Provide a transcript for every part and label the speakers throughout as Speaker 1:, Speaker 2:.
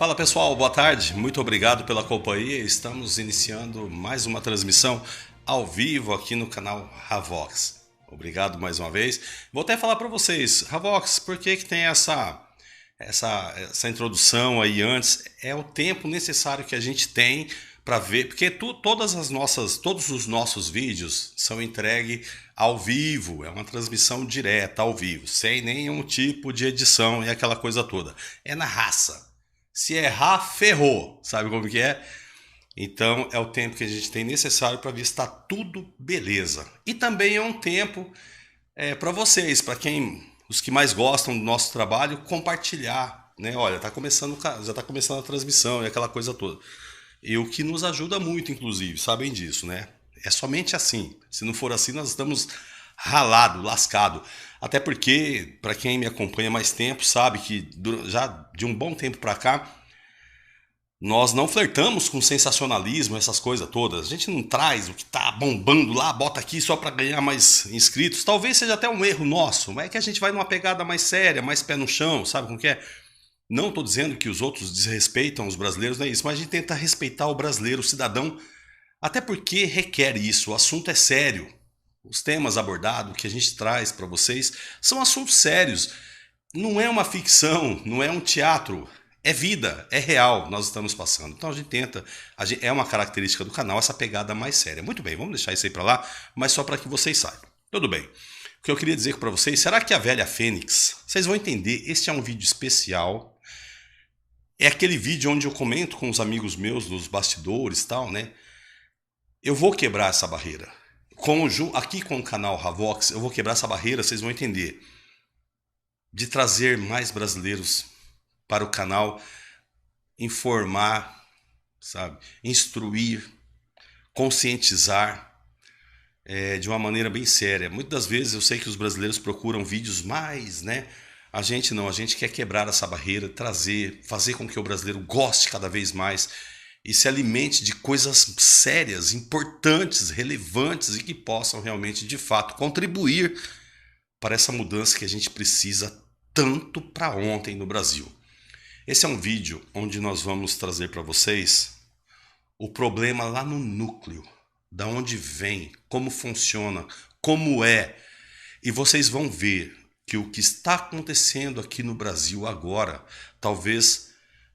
Speaker 1: Fala pessoal, boa tarde, muito obrigado pela companhia. Estamos iniciando mais uma transmissão ao vivo aqui no canal Ravox. Obrigado mais uma vez. Vou até falar para vocês, Ravox, por que tem essa introdução aí antes? É o tempo necessário que a gente tem para ver, porque todos os nossos vídeos são entregues ao vivo, é uma transmissão direta ao vivo, sem nenhum tipo de edição e aquela coisa toda. É na raça. Se errar, ferrou. Sabe como que é? Então é o tempo que a gente tem necessário para ver se está tudo beleza. E também é um tempo para vocês, para quem os que mais gostam do nosso trabalho, compartilhar, né? Olha, já está começando a transmissão e aquela coisa toda. E o que nos ajuda muito, inclusive, sabem disso, né? É somente assim. Se não for assim, nós estamos ralado, lascado. Até porque, para quem me acompanha mais tempo, sabe que já de um bom tempo para cá, nós não flertamos com sensacionalismo, essas coisas todas. A gente não traz o que tá bombando lá, bota aqui só para ganhar mais inscritos. Talvez seja até um erro nosso, mas é que a gente vai numa pegada mais séria, mais pé no chão, sabe como que é? Não estou dizendo que os outros desrespeitam os brasileiros, não é isso, mas a gente tenta respeitar o brasileiro, o cidadão, até porque requer isso, o assunto é sério. Os temas abordados que a gente traz para vocês são assuntos sérios. Não é uma ficção, não é um teatro, é vida, é real, nós estamos passando. Então a gente tenta, é uma característica do canal essa pegada mais séria. Muito bem, vamos deixar isso aí para lá, mas só para que vocês saibam. Tudo bem. O que eu queria dizer para vocês, será que a velha Fênix, vocês vão entender, este é um vídeo especial. É aquele vídeo onde eu comento com os amigos meus nos bastidores e tal, né? Eu vou quebrar essa barreira. Aqui com o canal Ravox, eu vou quebrar essa barreira, vocês vão entender. De trazer mais brasileiros para o canal, informar, sabe? Instruir, conscientizar de uma maneira bem séria. Muitas das vezes eu sei que os brasileiros procuram vídeos mais, né? A gente não, a gente quer quebrar essa barreira, fazer com que o brasileiro goste cada vez mais e se alimente de coisas sérias, importantes, relevantes e que possam realmente, de fato, contribuir para essa mudança que a gente precisa tanto para ontem no Brasil. Esse é um vídeo onde nós vamos trazer para vocês o problema lá no núcleo, da onde vem, como funciona, como é, e vocês vão ver que o que está acontecendo aqui no Brasil agora, talvez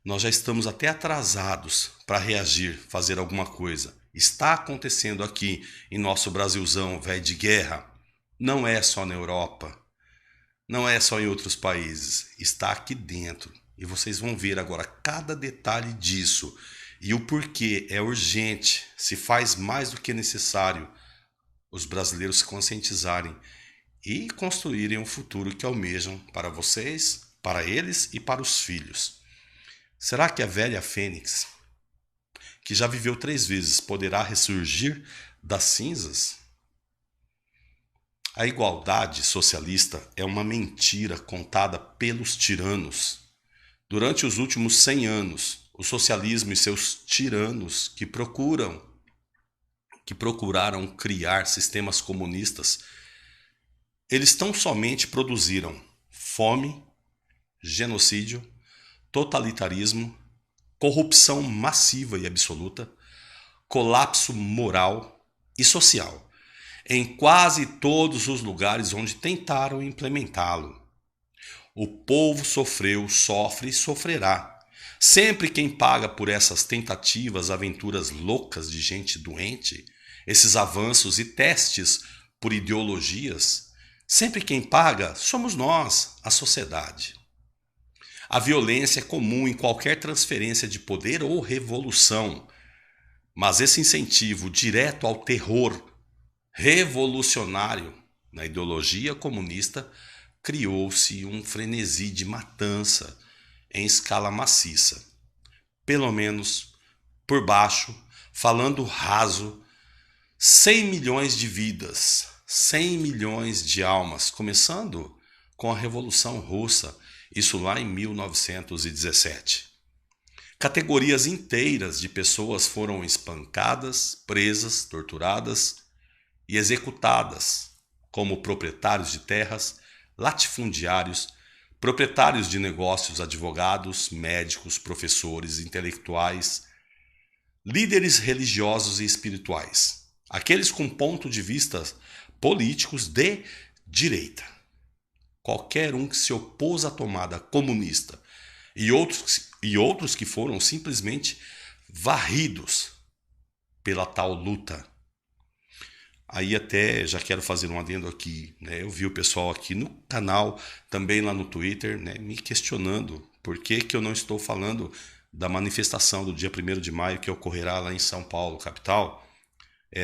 Speaker 1: nós já estamos até atrasados para reagir, fazer alguma coisa. Está acontecendo aqui em nosso Brasilzão velho de guerra. Não é só na Europa, não é só em outros países, está aqui dentro. E vocês vão ver agora cada detalhe disso e o porquê é urgente, se faz mais do que necessário os brasileiros se conscientizarem e construírem um futuro que almejam para vocês, para eles e para os filhos. Será que a velha Fênix, que já viveu 3 vezes, poderá ressurgir das cinzas? A igualdade socialista é uma mentira contada pelos tiranos. Durante os últimos 100 anos, o socialismo e seus tiranos que procuraram criar sistemas comunistas, eles tão somente produziram fome, genocídio, totalitarismo, corrupção massiva e absoluta, colapso moral e social, em quase todos os lugares onde tentaram implementá-lo. O povo sofreu, sofre e sofrerá. Sempre quem paga por essas tentativas, aventuras loucas de gente doente, esses avanços e testes por ideologias, sempre quem paga somos nós, a sociedade. A violência é comum em qualquer transferência de poder ou revolução, mas esse incentivo direto ao terror revolucionário na ideologia comunista criou-se um frenesi de matança em escala maciça. Pelo menos, por baixo, falando raso, 100 milhões de vidas, 100 milhões de almas, começando com a Revolução Russa, isso lá em 1917. Categorias inteiras de pessoas foram espancadas, presas, torturadas e executadas, como proprietários de terras, latifundiários, proprietários de negócios, advogados, médicos, professores, intelectuais, líderes religiosos e espirituais, aqueles com ponto de vista políticos de direita. Qualquer um que se opôs à tomada comunista e outros que foram simplesmente varridos pela tal luta. Aí até já quero fazer um adendo aqui, né? Eu vi o pessoal aqui no canal, também lá no Twitter, né, me questionando por que eu não estou falando da manifestação do dia 1º de maio que ocorrerá lá em São Paulo, capital.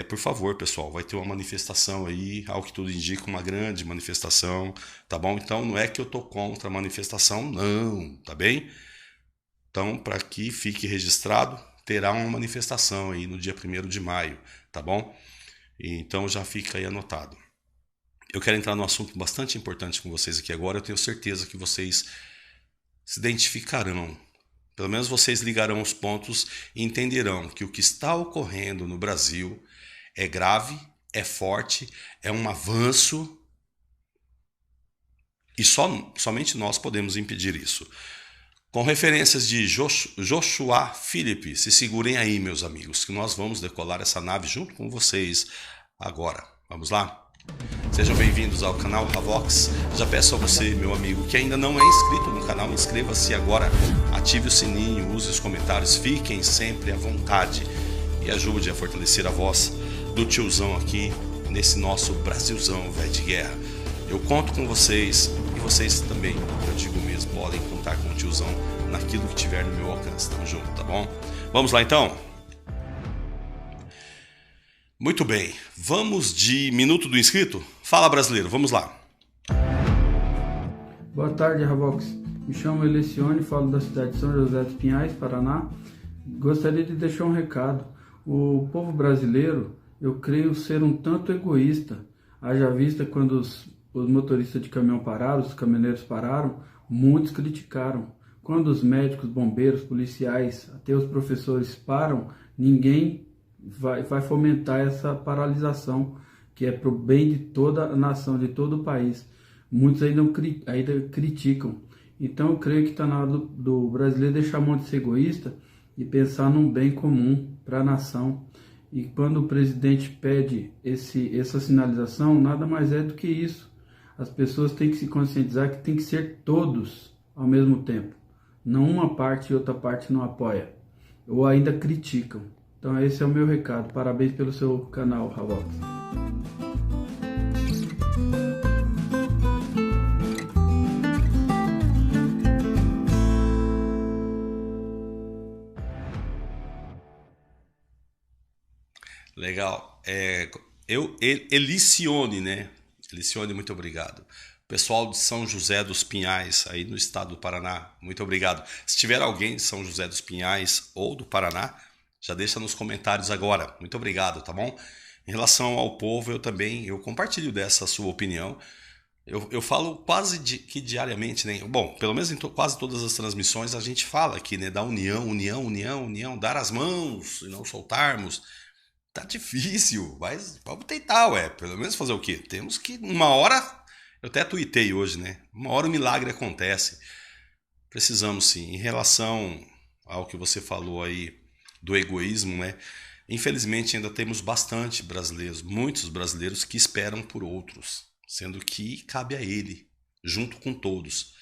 Speaker 1: Por favor, pessoal, vai ter uma manifestação aí, ao que tudo indica, uma grande manifestação, tá bom? Então não é que eu tô contra a manifestação, não, tá bem? Então, para que fique registrado, terá uma manifestação aí no dia 1º de maio, tá bom? Então já fica aí anotado. Eu quero entrar num assunto bastante importante com vocês aqui agora, eu tenho certeza que vocês se identificarão. Pelo menos vocês ligarão os pontos e entenderão que o que está ocorrendo no Brasil é grave, é forte, é um avanço e somente nós podemos impedir isso. Com referências de Joshua Philippe, se segurem aí, meus amigos, que nós vamos decolar essa nave junto com vocês agora. Vamos lá? Sejam bem-vindos ao canal Havox. Já peço a você, meu amigo, que ainda não é inscrito no canal, inscreva-se agora, ative o sininho, use os comentários, fiquem sempre à vontade e ajude a fortalecer a voz do tiozão aqui nesse nosso Brasilzão velho de guerra. Eu conto com vocês e vocês também, eu digo mesmo, podem contar com o tiozão naquilo que tiver no meu alcance. Tamo junto, tá bom? Vamos lá então? Muito bem, vamos de Minuto do Inscrito? Fala, brasileiro, vamos lá.
Speaker 2: Boa tarde, Havox. Me chamo Elicione, falo da cidade de São José dos Pinhais, Paraná. Gostaria de deixar um recado. O povo brasileiro, eu creio ser um tanto egoísta. Haja vista quando os motoristas de caminhão pararam, os caminhoneiros pararam, muitos criticaram. Quando os médicos, bombeiros, policiais, até os professores param, ninguém vai fomentar essa paralisação, que é para o bem de toda a nação, de todo o país. Muitos ainda criticam. Então eu creio que está na hora do brasileiro deixar a mão de ser egoísta e pensar num bem comum para a nação. E quando o presidente pede essa sinalização, nada mais é do que isso. As pessoas têm que se conscientizar que tem que ser todos ao mesmo tempo. Não uma parte e outra parte não apoia. Ou ainda criticam. Então esse é o meu recado. Parabéns pelo seu canal, Havox.
Speaker 1: Legal. Elicione, né? Elicione, muito obrigado. Pessoal de São José dos Pinhais, aí no estado do Paraná, muito obrigado. Se tiver alguém de São José dos Pinhais ou do Paraná, já deixa nos comentários agora. Muito obrigado, tá bom? Em relação ao povo, eu compartilho dessa sua opinião. Eu falo quase que diariamente, né? Bom, pelo menos em quase todas as transmissões a gente fala aqui, né? Da união, dar as mãos e não soltarmos. Tá difícil, mas vamos tentar, ué. Pelo menos fazer o quê? Temos que, uma hora, eu até tuitei hoje, né? Uma hora o milagre acontece. Precisamos sim. Em relação ao que você falou aí do egoísmo, né? Infelizmente ainda temos bastante brasileiros, muitos brasileiros que esperam por outros, sendo que cabe a ele, junto com todos,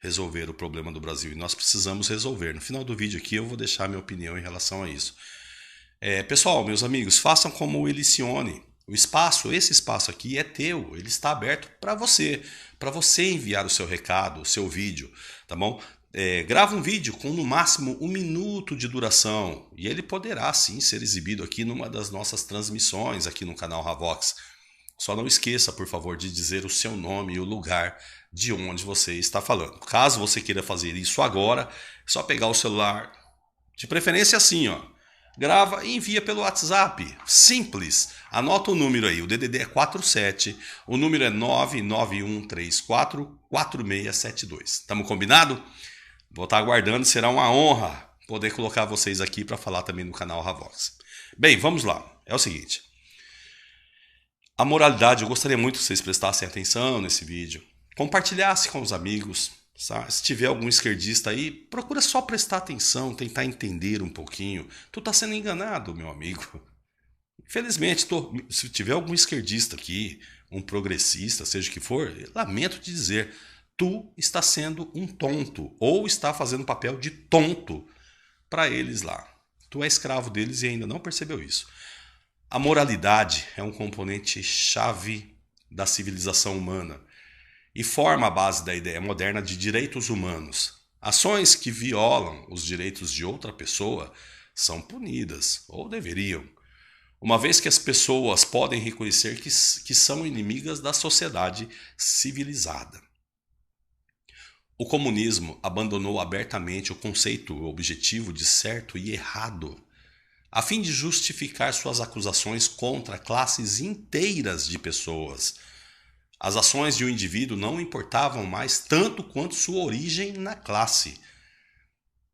Speaker 1: resolver o problema do Brasil. E nós precisamos resolver. No final do vídeo aqui eu vou deixar minha opinião em relação a isso. Pessoal, meus amigos, façam como o Elicione. Esse espaço aqui é teu, ele está aberto para você enviar o seu recado, o seu vídeo, tá bom? Grava um vídeo com no máximo 1 minuto de duração e ele poderá sim ser exibido aqui numa das nossas transmissões aqui no canal Havox. Só não esqueça, por favor, de dizer o seu nome e o lugar de onde você está falando. Caso você queira fazer isso agora, é só pegar o celular, de preferência assim, ó. Grava e envia pelo WhatsApp. Simples. Anota o número aí. O DDD é 47. O número é 991344672. Estamos combinado? Vou estar aguardando. Será uma honra poder colocar vocês aqui para falar também no canal Havox. Bem, vamos lá. É o seguinte. A moralidade, eu gostaria muito que vocês prestassem atenção nesse vídeo. Compartilhassem com os amigos. Sabe? Se tiver algum esquerdista aí, procura só prestar atenção, tentar entender um pouquinho. Tu tá sendo enganado, meu amigo. Infelizmente, se tiver algum esquerdista aqui, um progressista, seja o que for, lamento te dizer, tu está sendo um tonto ou está fazendo papel de tonto para eles lá. Tu é escravo deles e ainda não percebeu isso. A moralidade é um componente chave da civilização humana e forma a base da ideia moderna de direitos humanos. Ações que violam os direitos de outra pessoa são punidas, ou deveriam, uma vez que as pessoas podem reconhecer que são inimigas da sociedade civilizada. O comunismo abandonou abertamente o conceito objetivo de certo e errado, a fim de justificar suas acusações contra classes inteiras de pessoas. As ações de um indivíduo não importavam mais tanto quanto sua origem na classe.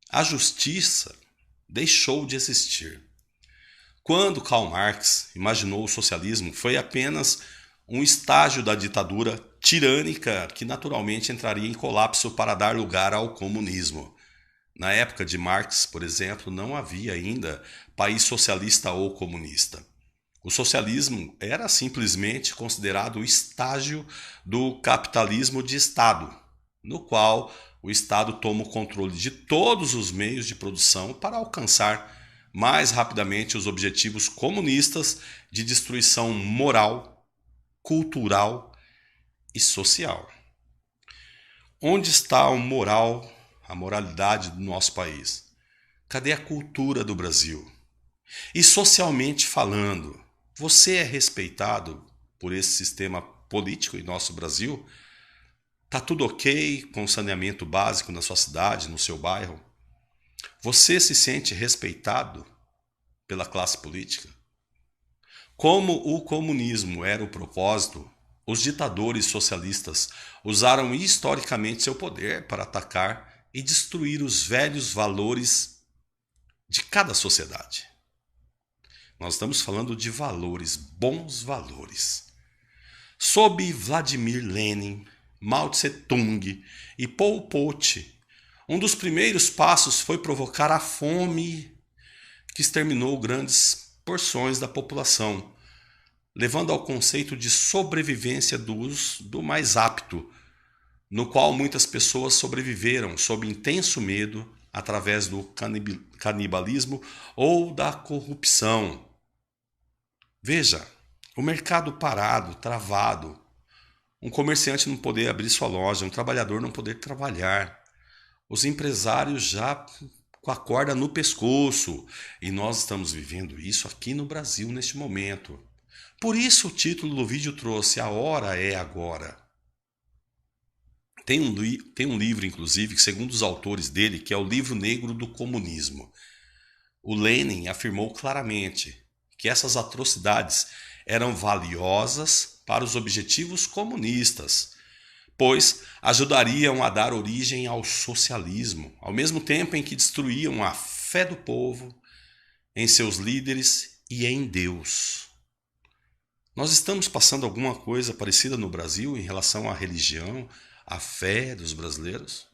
Speaker 1: A justiça deixou de existir. Quando Karl Marx imaginou o socialismo, foi apenas um estágio da ditadura tirânica que naturalmente entraria em colapso para dar lugar ao comunismo. Na época de Marx, por exemplo, não havia ainda país socialista ou comunista. O socialismo era simplesmente considerado o estágio do capitalismo de Estado, no qual o Estado toma o controle de todos os meios de produção para alcançar mais rapidamente os objetivos comunistas de destruição moral, cultural e social. Onde está a moralidade do nosso país? Cadê a cultura do Brasil? E socialmente falando, você é respeitado por esse sistema político em nosso Brasil? Tá tudo ok com o saneamento básico na sua cidade, no seu bairro? Você se sente respeitado pela classe política? Como o comunismo era o propósito, os ditadores socialistas usaram historicamente seu poder para atacar e destruir os velhos valores de cada sociedade. Nós estamos falando de valores, bons valores. Sob Vladimir Lenin, Mao Tse-tung e Pol Pot, um dos primeiros passos foi provocar a fome que exterminou grandes porções da população, levando ao conceito de sobrevivência do mais apto, no qual muitas pessoas sobreviveram sob intenso medo através do canibalismo ou da corrupção. Veja, o mercado parado, travado, um comerciante não poder abrir sua loja, um trabalhador não poder trabalhar, os empresários já com a corda no pescoço, e nós estamos vivendo isso aqui no Brasil neste momento. Por isso o título do vídeo trouxe A Hora é Agora. Tem um livro, inclusive, segundo os autores dele, que é o Livro Negro do Comunismo. O Lenin afirmou claramente que essas atrocidades eram valiosas para os objetivos comunistas, pois ajudariam a dar origem ao socialismo, ao mesmo tempo em que destruíam a fé do povo em seus líderes e em Deus. Nós estamos passando alguma coisa parecida no Brasil em relação à religião, à fé dos brasileiros?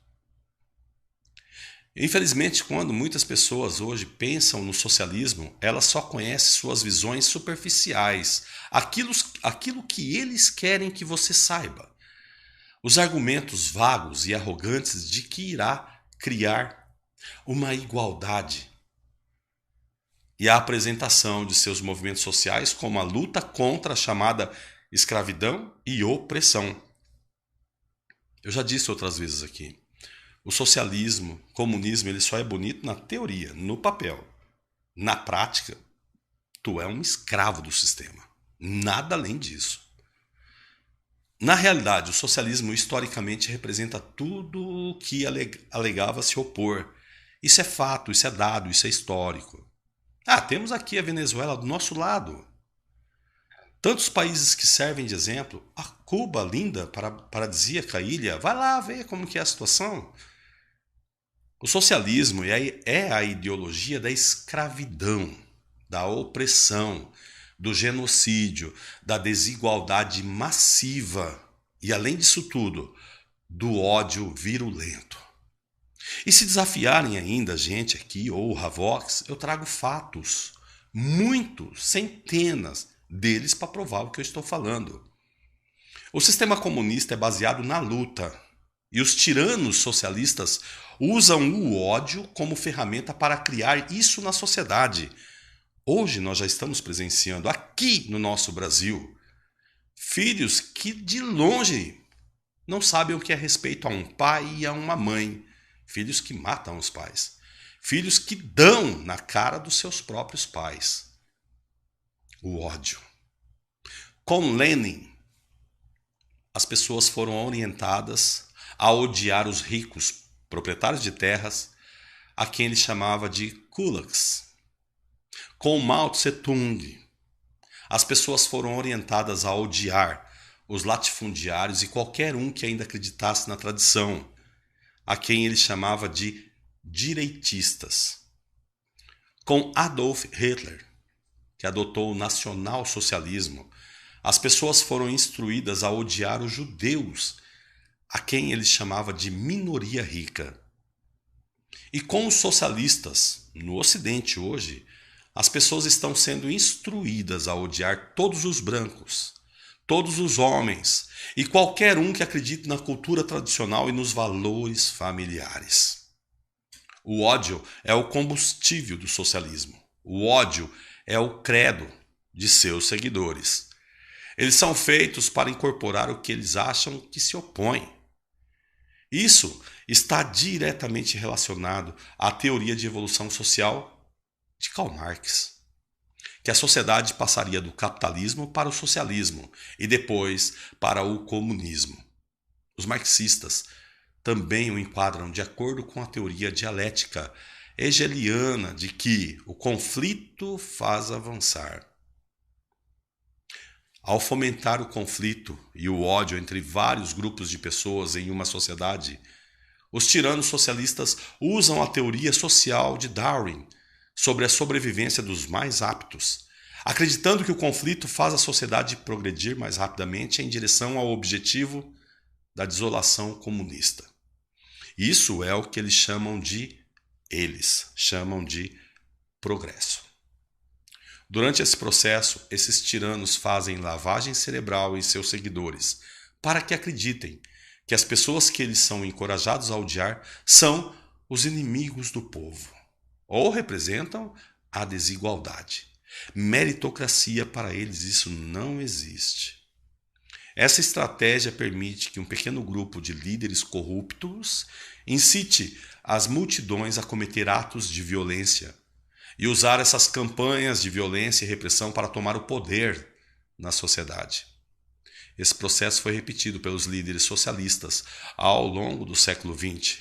Speaker 1: Infelizmente, quando muitas pessoas hoje pensam no socialismo, elas só conhecem suas visões superficiais, aquilo que eles querem que você saiba. Os argumentos vagos e arrogantes de que irá criar uma igualdade e a apresentação de seus movimentos sociais como a luta contra a chamada escravidão e opressão. Eu já disse outras vezes aqui, o socialismo, o comunismo, ele só é bonito na teoria, no papel. Na prática, tu é um escravo do sistema. Nada além disso. Na realidade, o socialismo historicamente representa tudo o que alegava se opor. Isso é fato, isso é dado, isso é histórico. Temos aqui a Venezuela do nosso lado. Tantos países que servem de exemplo. A Cuba, linda, paradisíaca ilha. Vai lá ver como que é a situação. O socialismo é a ideologia da escravidão, da opressão, do genocídio, da desigualdade massiva. E além disso tudo, do ódio virulento. E se desafiarem ainda a gente aqui, ou o Havox, eu trago fatos, muitos, centenas deles para provar o que eu estou falando. O sistema comunista é baseado na luta, e os tiranos socialistas usam o ódio como ferramenta para criar isso na sociedade. Hoje nós já estamos presenciando aqui no nosso Brasil filhos que de longe não sabem o que é respeito a um pai e a uma mãe. Filhos que matam os pais. Filhos que dão na cara dos seus próprios pais. O ódio. Com Lenin, as pessoas foram orientadas a odiar os ricos, proprietários de terras, a quem ele chamava de kulaks. Com Mao Tse-tung, as pessoas foram orientadas a odiar os latifundiários e qualquer um que ainda acreditasse na tradição, a quem ele chamava de direitistas. Com Adolf Hitler, que adotou o nacionalsocialismo, as pessoas foram instruídas a odiar os judeus, a quem ele chamava de minoria rica. E com os socialistas, no Ocidente hoje, as pessoas estão sendo instruídas a odiar todos os brancos, todos os homens e qualquer um que acredite na cultura tradicional e nos valores familiares. O ódio é o combustível do socialismo. O ódio é o credo de seus seguidores. Eles são feitos para incorporar o que eles acham que se opõe. Isso está diretamente relacionado à teoria de evolução social de Karl Marx, que a sociedade passaria do capitalismo para o socialismo e depois para o comunismo. Os marxistas também o enquadram de acordo com a teoria dialética hegeliana de que o conflito faz avançar. Ao fomentar o conflito e o ódio entre vários grupos de pessoas em uma sociedade, os tiranos socialistas usam a teoria social de Darwin sobre a sobrevivência dos mais aptos, acreditando que o conflito faz a sociedade progredir mais rapidamente em direção ao objetivo da desolação comunista. Isso é o que eles chamam de progresso. Durante esse processo, esses tiranos fazem lavagem cerebral em seus seguidores, para que acreditem que as pessoas que eles são encorajados a odiar são os inimigos do povo, ou representam a desigualdade. Meritocracia para eles isso não existe. Essa estratégia permite que um pequeno grupo de líderes corruptos incite as multidões a cometer atos de violência e usar essas campanhas de violência e repressão para tomar o poder na sociedade. Esse processo foi repetido pelos líderes socialistas ao longo do século XX,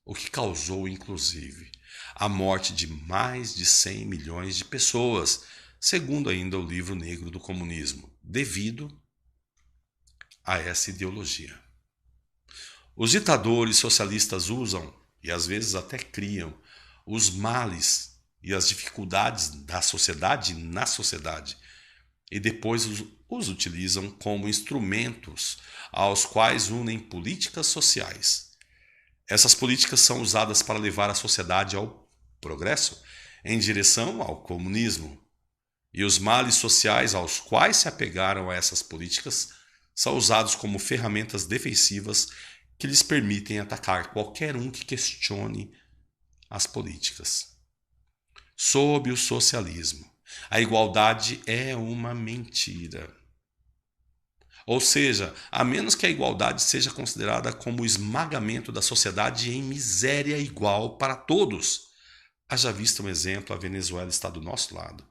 Speaker 1: o que causou, inclusive, a morte de mais de 100 milhões de pessoas, segundo ainda o livro negro do comunismo, devido a essa ideologia. Os ditadores socialistas usam, e às vezes até criam, os males e as dificuldades da sociedade na sociedade, e depois os utilizam como instrumentos aos quais unem políticas sociais. Essas políticas são usadas para levar a sociedade ao progresso, em direção ao comunismo. E os males sociais aos quais se apegaram a essas políticas são usados como ferramentas defensivas que lhes permitem atacar qualquer um que questione as políticas. Sob o socialismo, a igualdade é uma mentira. Ou seja, a menos que a igualdade seja considerada como o esmagamento da sociedade em miséria igual para todos. Haja visto um exemplo, a Venezuela está do nosso lado.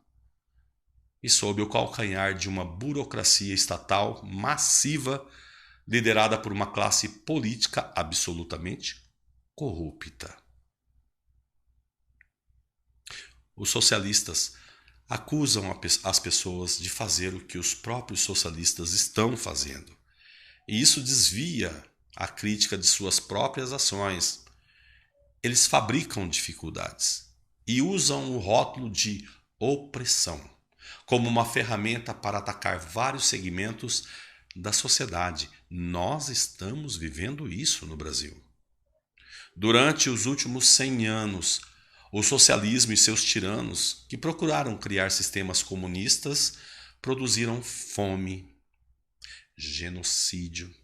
Speaker 1: E sob o calcanhar de uma burocracia estatal massiva, liderada por uma classe política absolutamente corrupta. Os socialistas acusam as pessoas de fazer o que os próprios socialistas estão fazendo. E isso desvia a crítica de suas próprias ações. Eles fabricam dificuldades e usam o rótulo de opressão como uma ferramenta para atacar vários segmentos da sociedade. Nós estamos vivendo isso no Brasil. Durante os últimos 100 anos, o socialismo e seus tiranos, que procuraram criar sistemas comunistas, produziram fome, genocídio,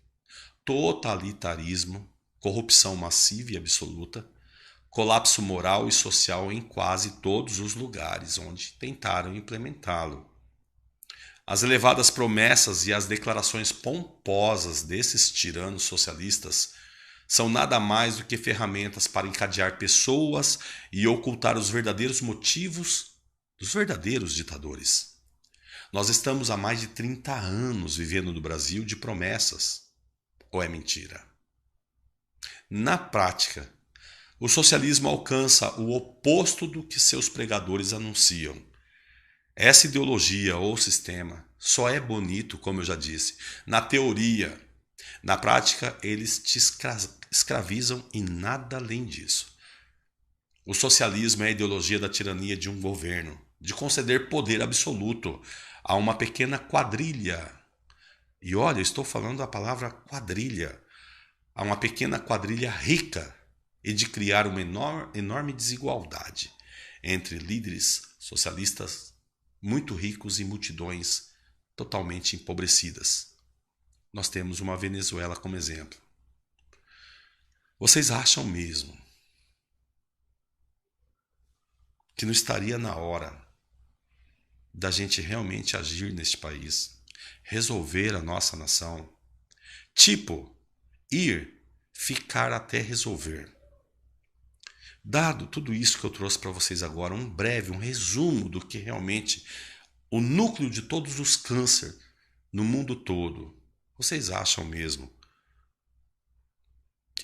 Speaker 1: totalitarismo, corrupção massiva e absoluta, colapso moral e social em quase todos os lugares onde tentaram implementá-lo. As elevadas promessas e as declarações pomposas desses tiranos socialistas são nada mais do que ferramentas para encadear pessoas e ocultar os verdadeiros motivos dos verdadeiros ditadores. Nós estamos há mais de 30 anos vivendo no Brasil de promessas. Ou é mentira? Na prática, o socialismo alcança o oposto do que seus pregadores anunciam. Essa ideologia ou sistema só é bonito, como eu já disse, na teoria. Na prática, eles te escravizam e nada além disso. O socialismo é a ideologia da tirania de um governo, de conceder poder absoluto a uma pequena quadrilha. E olha, estou falando a palavra quadrilha. A uma pequena quadrilha rica e de criar uma enorme desigualdade entre líderes socialistas muito ricos e multidões totalmente empobrecidas. Nós temos uma Venezuela como exemplo. Vocês acham mesmo que não estaria na hora da gente realmente agir neste país, resolver a nossa nação? Tipo, ficar até resolver. Dado tudo isso que eu trouxe para vocês agora, um resumo do que realmente o núcleo de todos os cânceres no mundo todo, vocês acham mesmo?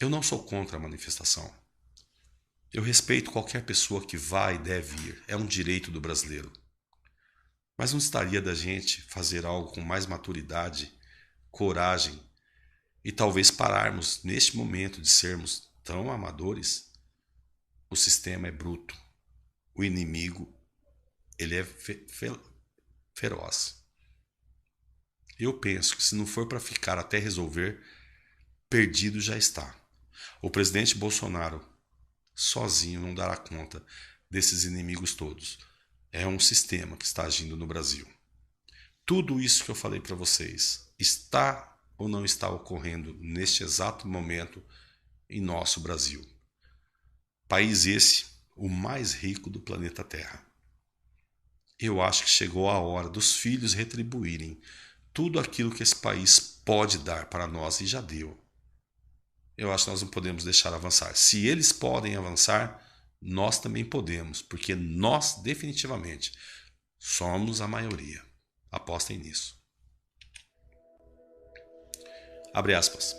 Speaker 1: Eu não sou contra a manifestação. Eu respeito qualquer pessoa que vai e deve ir. É um direito do brasileiro. Mas não estaria da gente fazer algo com mais maturidade, coragem e talvez pararmos neste momento de sermos tão amadores? O sistema é bruto. O inimigo, ele é feroz. Eu penso que se não for para ficar até resolver, perdido já está. O presidente Bolsonaro sozinho não dará conta desses inimigos todos. É um sistema que está agindo no Brasil. Tudo isso que eu falei para vocês está ou não está ocorrendo neste exato momento em nosso Brasil. País esse, o mais rico do planeta Terra. Eu acho que chegou a hora dos filhos retribuírem tudo aquilo que esse país pode dar para nós e já deu. Eu acho que nós não podemos deixar avançar. Se eles podem avançar, nós também podemos, porque nós definitivamente somos a maioria. Apostem nisso. Abre aspas.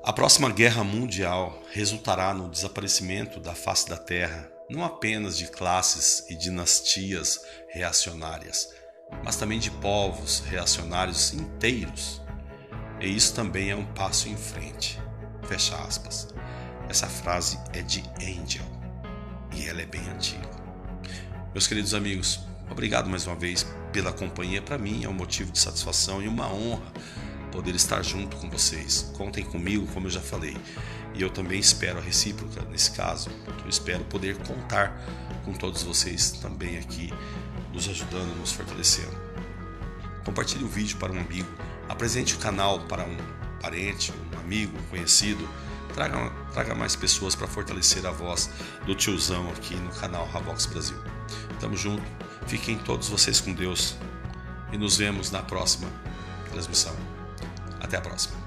Speaker 1: A próxima guerra mundial resultará no desaparecimento da face da Terra, não apenas de classes e dinastias reacionárias, mas também de povos reacionários inteiros. E isso também é um passo em frente. Fecha aspas. Essa frase é de Angel e ela é bem antiga. Meus queridos amigos, obrigado mais uma vez pela companhia. Para mim é um motivo de satisfação e uma honra poder estar junto com vocês. Contem comigo, como eu já falei. E eu também espero a recíproca nesse caso. Eu espero poder contar com todos vocês também aqui, nos ajudando, nos fortalecendo. Compartilhe o vídeo para um amigo. Apresente o canal para um parente, um amigo, um conhecido. Traga mais pessoas para fortalecer a voz do tiozão aqui no canal Havox Brasil. Tamo junto. Fiquem todos vocês com Deus. E nos vemos na próxima transmissão. Até a próxima.